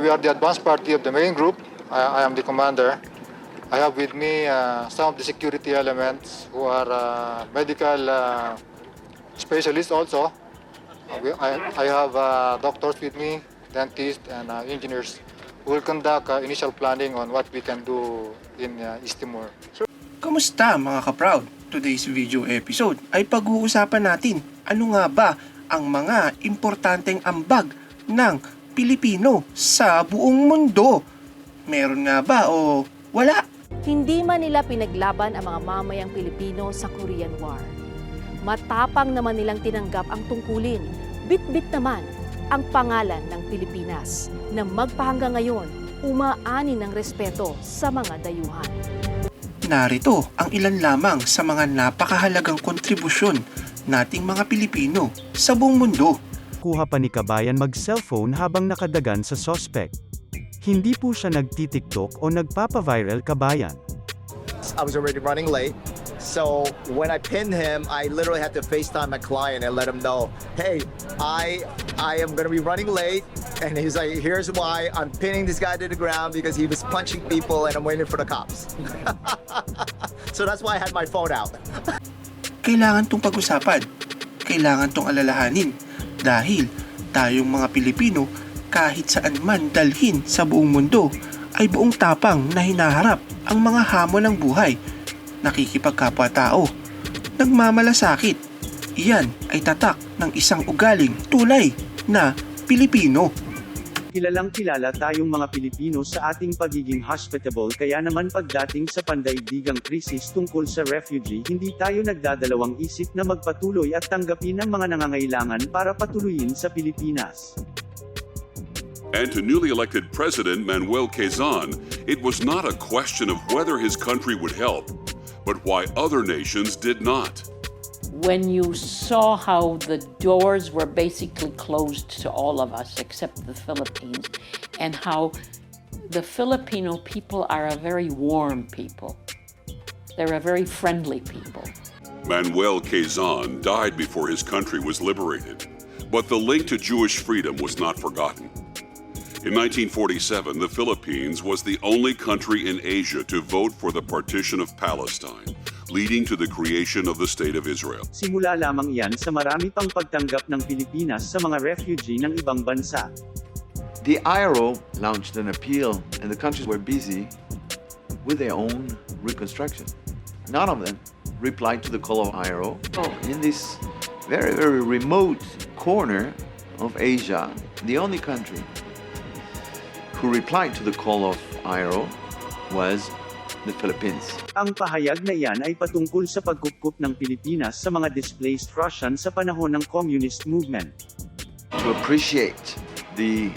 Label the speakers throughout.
Speaker 1: We are the advanced party of the main group. I am the commander. I have with me some of the security elements who are medical specialists also. I have doctors with me, dentists, and engineers who will conduct initial planning on what we can do in East Timor.
Speaker 2: Kamusta mga kaproud? Today's video episode ay pag-uusapan natin ano nga ba ang mga importanteng ambag ng Pilipino sa buong mundo. Meron nga ba o wala?
Speaker 3: Hindi man nila pinaglaban ang mga mamayang Pilipino sa Korean War. Matapang naman nilang tinanggap ang tungkulin. Bit-bit naman ang pangalan ng Pilipinas na magpahanggang ngayon umaani ng respeto sa mga dayuhan.
Speaker 2: Narito ang ilan lamang sa mga napakahalagang kontribusyon nating mga Pilipino sa buong mundo.
Speaker 4: Kuha pa ni kabayan mag-cellphone habang nakadagan sa suspect. Hindi po siya nagtitiktok o nagpapa-viral kabayan.
Speaker 5: I was already running late. So when I pinned him, I literally had to FaceTime my client and let him know, hey, I am going to be running late. And he's like, here's why I'm pinning this guy to the ground because he was punching people and I'm waiting for the cops. So that's why I had my phone out.
Speaker 2: Kailangan tong pag-usapan. Kailangan tong alalahanin. Dahil tayong mga Pilipino kahit saan man dalhin sa buong mundo ay buong tapang na hinaharap ang mga hamon ng buhay. Nakikipagkapwa-tao, nagmamalasakit. Iyan ay tatak ng isang ugaling tunay na Pilipino.
Speaker 4: Kilalang kilala tayong mga Pilipino sa ating pagiging hospitable kaya naman pagdating sa pandaigdigang krisis tungkol sa refugee hindi tayo nagdadalawang isip na magpatuloy at tanggapin ang mga nangangailangan para patuloyin sa Pilipinas.
Speaker 6: And to newly elected President Manuel Quezon, it was not a question of whether his country would help, but why other nations did not.
Speaker 7: When you saw how the doors were basically closed to all of us except the Philippines, and how the Filipino people are a very warm people. They're a very friendly people.
Speaker 6: Manuel Quezon died before his country was liberated, but the link to Jewish freedom was not forgotten. In 1947, the Philippines was the only country in Asia to vote for the partition of Palestine, leading to the creation of the State of Israel.
Speaker 4: Simula lamang yan sa marami pang pagtanggap ng Pilipinas sa mga refugee ng ibang bansa.
Speaker 8: The IRO launched an appeal and the countries were busy with their own reconstruction. None of them replied to the call of IRO. In this very, very remote corner of Asia, the only country who replied to the call of IRO was the Philippines.
Speaker 4: Ang pahayag na iyan ay patungkol sa pagkukup ng Pilipinas sa mga displaced Russian sa panahon ng communist movement.
Speaker 8: To appreciate the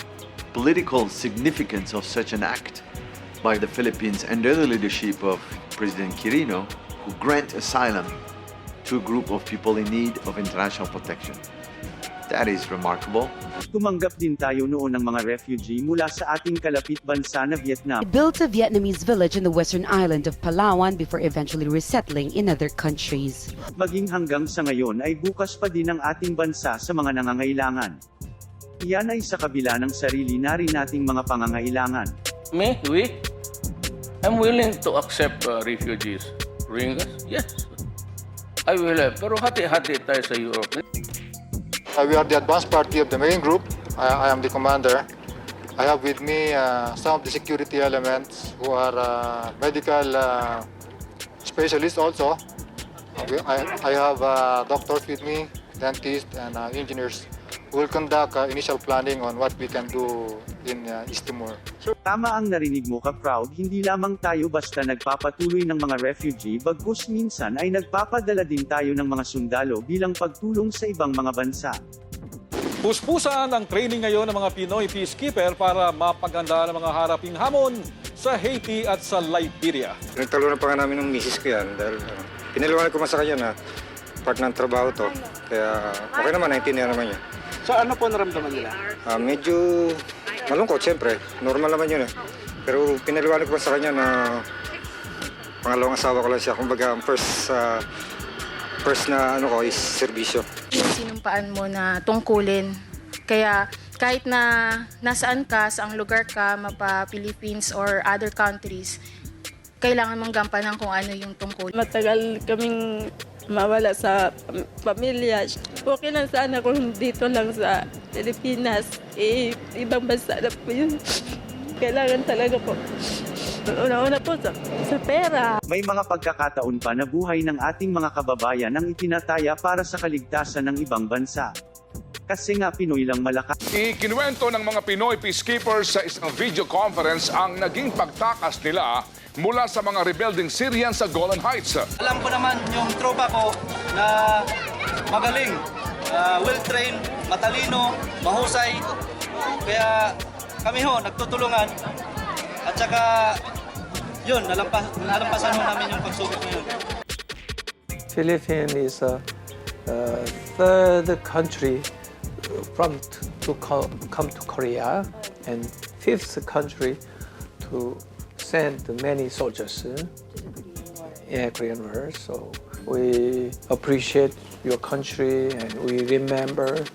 Speaker 8: political significance of such an act by the Philippines under the leadership of President Quirino, who grant asylum to a group of people in need of international protection. That is remarkable.
Speaker 4: Tumanggap din tayo noon ng mga refugee mula sa ating kalapit bansa na Vietnam.
Speaker 9: It built a Vietnamese village in the western island of Palawan before eventually resettling in other countries.
Speaker 4: Maging hanggang sa ngayon ay bukas pa din ang ating bansa sa mga nangangailangan. Iyan ay sa kabila ng sarili na rin nating mga pangangailangan.
Speaker 10: I'm willing to accept refugees. Ringas? Yes. I will. Pero hati-hati tayo sa Europe.
Speaker 1: We are the advanced party of the main group. I am the commander. I have with me some of the security elements who are medical specialists also. I have doctors with me, dentists, and engineers who will conduct initial planning on what we can do in East Timor.
Speaker 4: Tama ang narinig mo kaproud, hindi lamang tayo basta nagpapatuloy ng mga refugee bagkus minsan ay nagpapadala din tayo ng mga sundalo bilang pagtulong sa ibang mga bansa.
Speaker 11: Puspusan ang training ngayon ng mga Pinoy peacekeeper para mapaganda ng mga haraping hamon sa Haiti at sa Liberia.
Speaker 12: Nagtalunan pa nga namin ng misis ko yan dahil pinaliwanag ko sa kanya na part ng trabaho to. Kaya okay naman, naintindihan naman niya.
Speaker 13: So ano po naramdaman nila?
Speaker 12: Medyo malungkot, siyempre. Normal naman yun eh. Pero pinaliwanag ko sa kanya na pangalawang asawa ko lang siya. Kumbaga, first na ano ko is serbisyo.
Speaker 14: Yung sinumpaan mo na tungkulin, kaya
Speaker 13: kahit na nasaan ka, saang lugar ka, mapa Philippines or other countries, kailangan mong gampanan kung ano yung tungkol.
Speaker 14: Matagal kaming mawala sa pamilya. Okay lang sana kung dito lang sa Pilipinas. Ibang bansa na po yun. Kailangan talaga po. Una-una po sa pera.
Speaker 4: May mga pagkakataon pa na buhay ng ating mga kababayan ang itinataya para sa kaligtasan ng ibang bansa. Kasi nga Pinoy lang malakas.
Speaker 15: Ikinuwento ng mga Pinoy peacekeepers sa isang video conference ang naging pagtakas nila mula sa mga rebuilding Syrians sa Golan Heights.
Speaker 16: Alam ko naman yung tropa ko na magaling, well-trained, matalino, mahusay. Kaya kami nagtutulungan. At saka yun, nalampasan mo namin yung pagsubok ngayon.
Speaker 17: Philippines is a third country to come to Korea, and fifth country to send many soldiers in Korean War. So we appreciate your country and we remember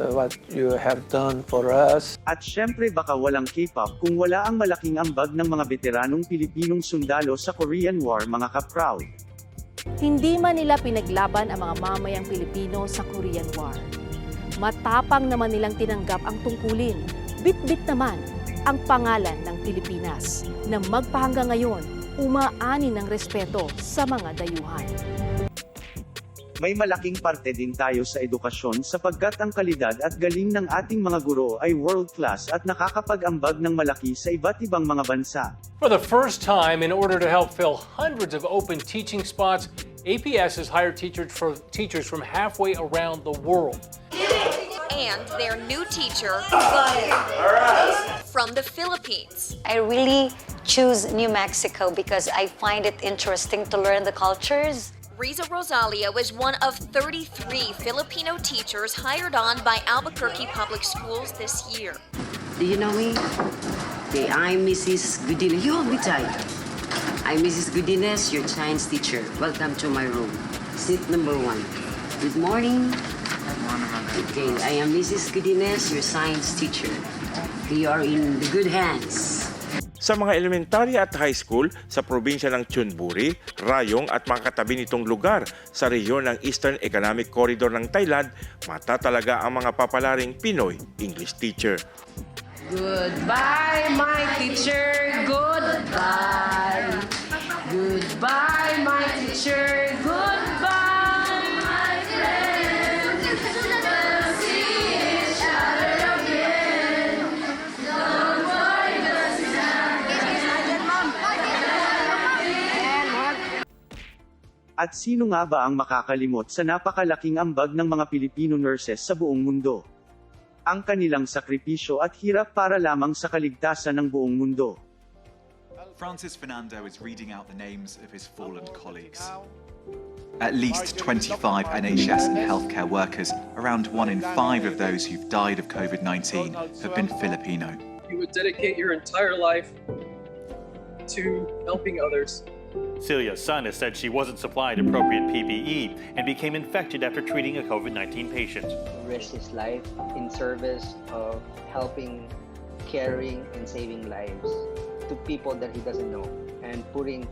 Speaker 17: what you have done for us.
Speaker 4: At syempre baka walang K-pop kung wala ang malaking ambag ng mga veteranong Pilipinong sundalo sa Korean War, mga kaproud.
Speaker 3: Hindi man nila pinaglaban ang mga mamayang Pilipino sa Korean War. Matapang naman nilang tinanggap ang tungkulin. Bit-bit naman ang pangalan ng Pilipinas na magpahanggang ngayon umaani ng respeto sa mga dayuhan.
Speaker 4: May malaking parte din tayo sa edukasyon sapagkat ang kalidad at galing ng ating mga guro ay world-class at nakakapag-ambag ng malaki sa iba't ibang mga bansa.
Speaker 18: For the first time, in order to help fill hundreds of open teaching spots, APS has hired teachers from halfway around the world.
Speaker 19: And their new teacher from the Philippines.
Speaker 20: I really choose New Mexico because I find it interesting to learn the cultures.
Speaker 19: Riza Rosalia was one of 33 Filipino teachers hired on by Albuquerque Public Schools this year.
Speaker 21: Do you know me? Okay, I'm Mrs. Godinez. You hold me tight. I'm Mrs. Godinez, your science teacher. Welcome to my room. Seat number 1. Good morning. Okay, I am Mrs. Godinez, your science teacher. You are in the good hands.
Speaker 22: Sa mga elementary at high school sa probinsya ng Chonburi, Rayong at mga katabi nitong lugar sa rehiyon ng Eastern Economic Corridor ng Thailand, matatalaga ang mga papalaring Pinoy English teacher.
Speaker 23: Goodbye, my teacher. Goodbye. Goodbye, my teacher. Goodbye, my friend. We'll see each other again. Don't worry,
Speaker 4: At sino nga ba ang makakalimot sa napakalaking ambag ng mga Filipino nurses sa buong mundo? Ang kanilang sakripisyo at hirap para lamang sa kaligtasan ng buong mundo.
Speaker 24: Francis Fernando is reading out the names of his fallen colleagues. At least 25 NHS and healthcare workers, around 1 in 5 of those who've died of COVID-19 have been Filipino.
Speaker 25: You would dedicate your entire life to helping others.
Speaker 26: Celia's son has said she wasn't supplied appropriate PPE and became infected after treating a COVID-19 patient.
Speaker 27: Risked his life in service of helping, caring, and saving lives to people that he doesn't know and putting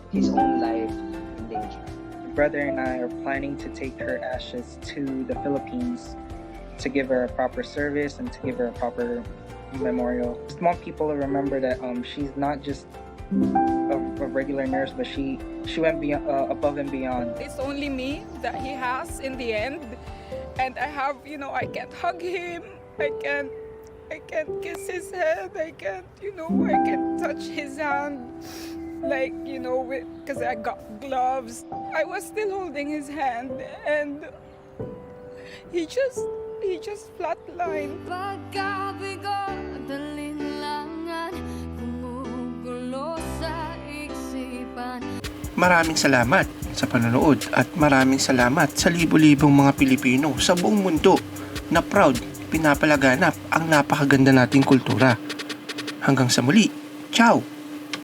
Speaker 27: his own life in danger.
Speaker 28: My brother and I are planning to take her ashes to the Philippines to give her a proper service and to give her a proper memorial. Just want people to remember that she's not just a regular nurse, but she went above and beyond.
Speaker 29: It's only me that he has in the end, and I have, I can't hug him, I can't kiss his head, I can't touch his hand, because I got gloves. I was still holding his hand, and he just flatlined.
Speaker 2: Maraming salamat sa panonood at maraming salamat sa libo-libong mga Pilipino sa buong mundo na proud pinapalaganap ang napakaganda nating kultura. Hanggang sa muli, ciao!